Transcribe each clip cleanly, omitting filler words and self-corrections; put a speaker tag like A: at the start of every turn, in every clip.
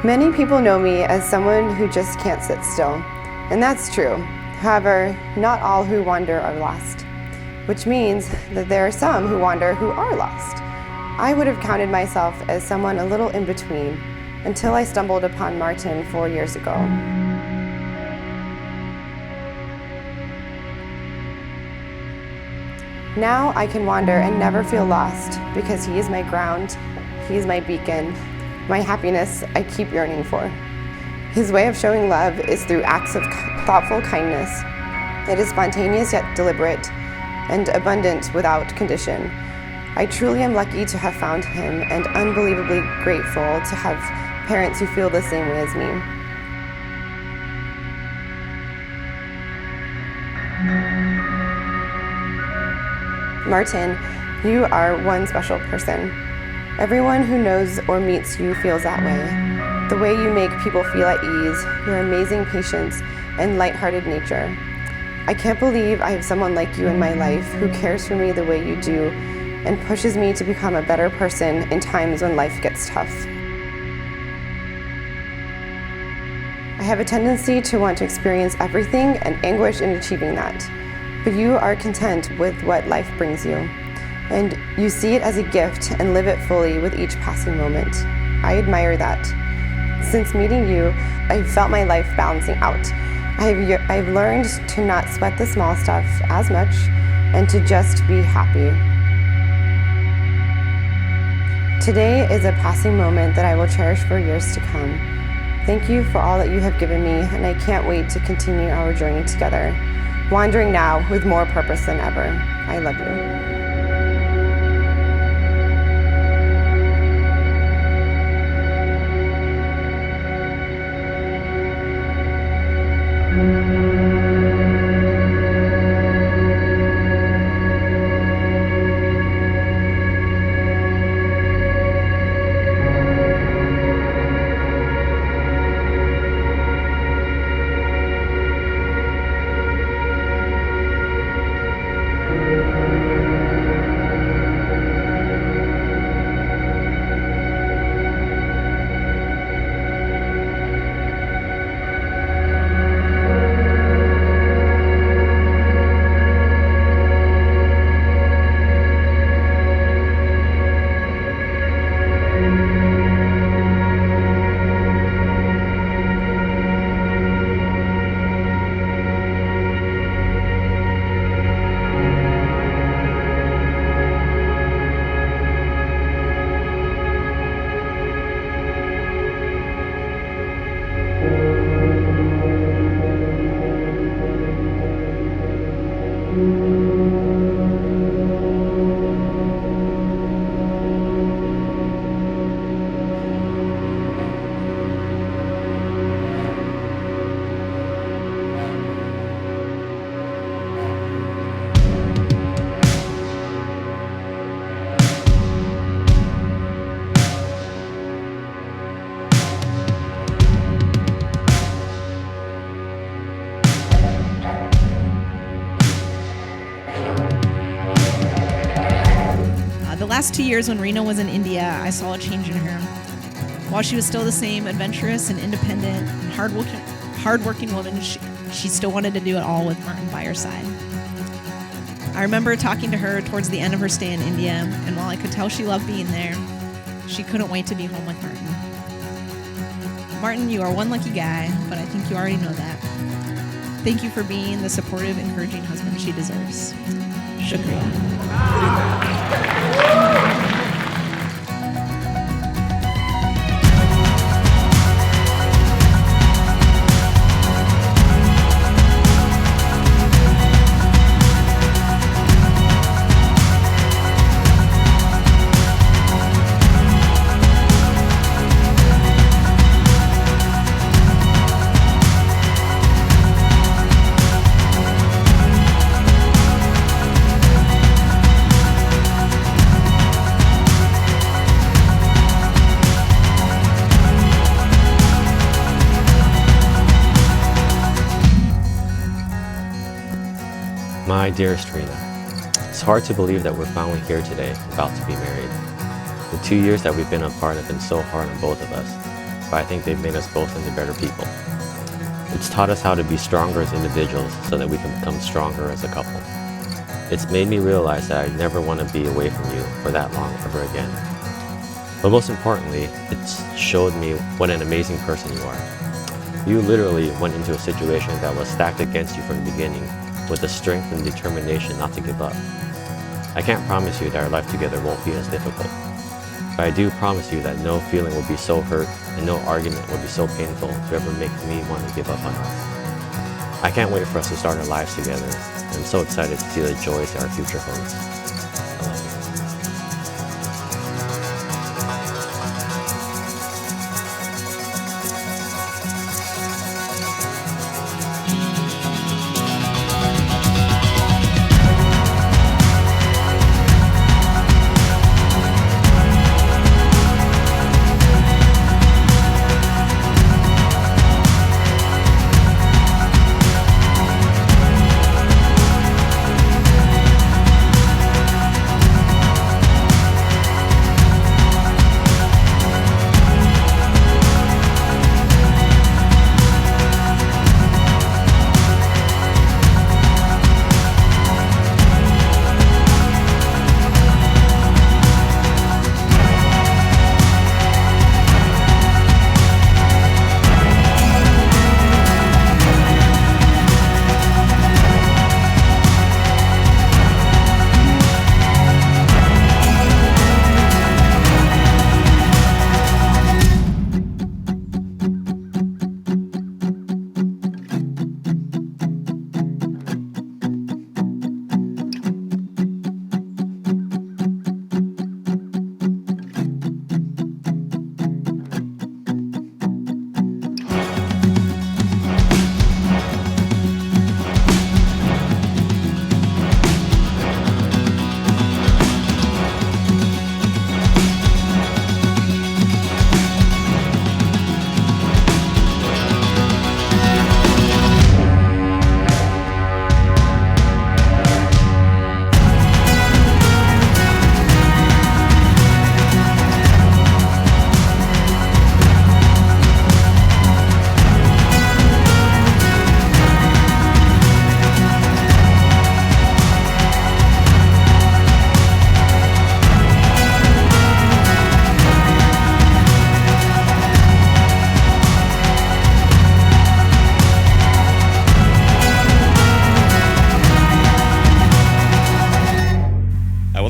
A: Many people know me as someone who just can't sit still, and that's true. However, not all who wander are lost, which means that there are some who wander who are lost. I would have counted myself as someone a little in between until I stumbled upon Martin 4 years ago. Now I can wander and never feel lost because he is my ground, he is my beacon, my happiness I keep yearning for. His way of showing love is through acts of thoughtful kindness. It is spontaneous yet deliberate and abundant without condition. I truly am lucky to have found him and unbelievably grateful to have parents who feel the same way as me. Martin, you are one special person. Everyone who knows or meets you feels that way. The way you make people feel at ease, your amazing patience and lighthearted nature. I can't believe I have someone like you in my life who cares for me the way you do and pushes me to become a better person in times when life gets tough. I have a tendency to want to experience everything and anguish in achieving that, but you are content with what life brings you, and you see it as a gift and live it fully with each passing moment. I admire that. Since meeting you, I've felt my life balancing out. I've learned to not sweat the small stuff as much and to just be happy. Today is a passing moment that I will cherish for years to come. Thank you for all that you have given me, and I can't wait to continue our journey together, wandering now with more purpose than ever. I love you.
B: The last 2 years when Reena was in India, I saw a change in her. While she was still the same adventurous and independent and hardworking woman, she still wanted to do it all with Martin by her side. I remember talking to her towards the end of her stay in India, and while I could tell she loved being there, she couldn't wait to be home with Martin. Martin, you are one lucky guy, but I think you already know that. Thank you for being the supportive, encouraging husband she deserves. Shukriya.
C: My dearest Reena, it's hard to believe that we're finally here today, about to be married. The 2 years that we've been apart have been so hard on both of us. but I think they've made us both into better people. It's taught us how to be stronger as individuals so that we can become stronger as a couple. It's made me realize that I never want to be away from you for that long ever again. But most importantly, it's showed me what an amazing person you are. You literally went into a situation that was stacked against you from the beginning with the strength and determination not to give up. I can't promise you that our life together won't be as difficult, but I do promise you that no feeling will be so hurt and no argument will be so painful to ever make me want to give up on us. I can't wait for us to start our lives together, and I'm so excited to see the joys that our future holds. I love you.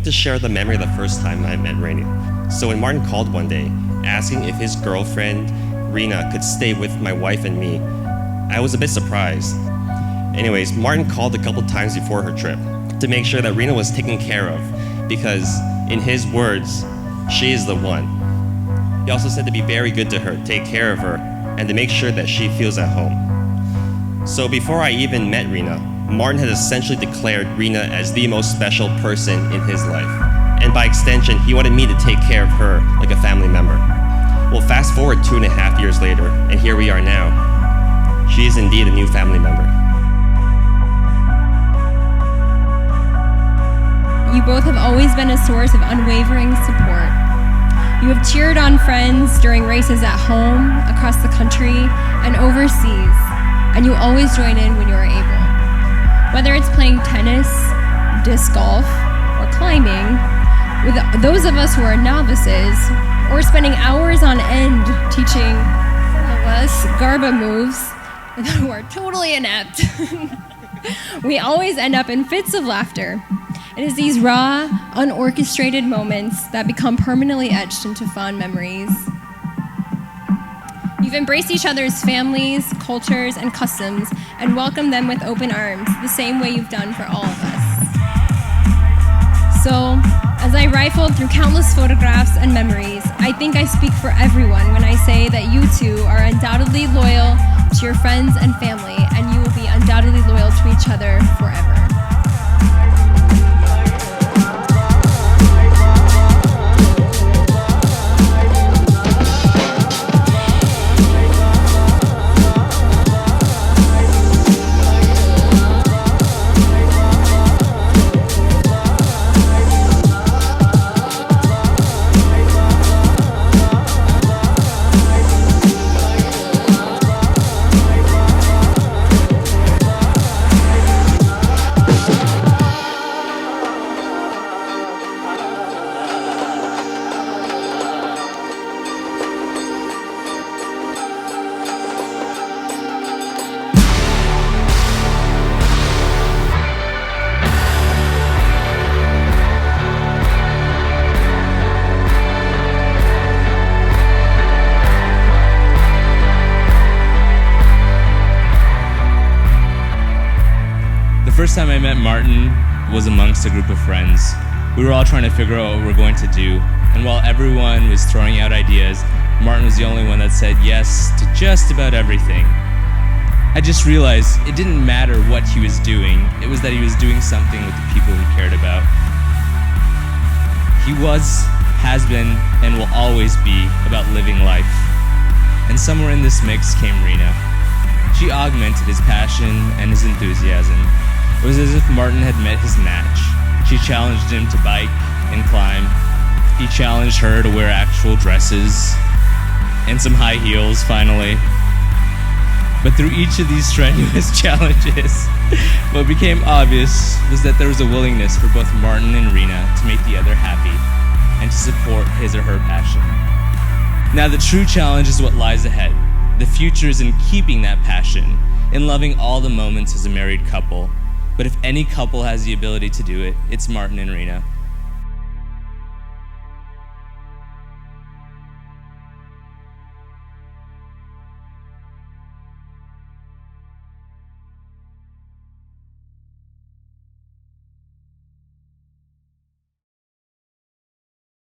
D: To share the memory of the first time I met Reena. So when Martin called one day, asking if his girlfriend, Reena, could stay with my wife and me, I was a bit surprised. Anyways, Martin called a couple times before her trip to make sure that Reena was taken care of because, in his words, she is the one. He also said to be very good to her, take care of her, and to make sure that she feels at home. So before I even met Reena, Martin had essentially declared Reena as the most special person in his life. And by extension, he wanted me to take care of her like a family member. Well, fast forward 2.5 years later, and here we are now. She is indeed a new family member.
E: You both have always been a source of unwavering support. You have cheered on friends during races at home, across the country, and overseas, and you always join in when you are able. Whether it's playing tennis, disc golf, or climbing, with those of us who are novices, or spending hours on end teaching some of us Garba moves who are totally inept, we always end up in fits of laughter. It is these raw, unorchestrated moments that become permanently etched into fond memories. You've embraced each other's families, cultures, and customs, and welcomed them with open arms, the same way you've done for all of us. So, as I rifled through countless photographs and memories, I think I speak for everyone when I say that you two are undoubtedly loyal to your friends and family, and you will be undoubtedly loyal to each other forever.
F: first time I met Martin was amongst a group of friends. We were all trying to figure out what we were going to do, and while everyone was throwing out ideas, Martin was the only one that said yes to just about everything. I just realized it didn't matter what he was doing, it was that he was doing something with the people he cared about. He was, has been, and will always be about living life. And somewhere in this mix came Reena. She augmented his passion and his enthusiasm. It was as if Martin had met his match. She challenged him to bike and climb. He challenged her to wear actual dresses and some high heels, finally. But through each of these strenuous challenges, what became obvious was that there was a willingness for both Martin and Reena to make the other happy and to support his or her passion. Now the true challenge is what lies ahead. The future is in keeping that passion, in loving all the moments as a married couple. But if any couple has the ability to do it, it's Martin and Reena.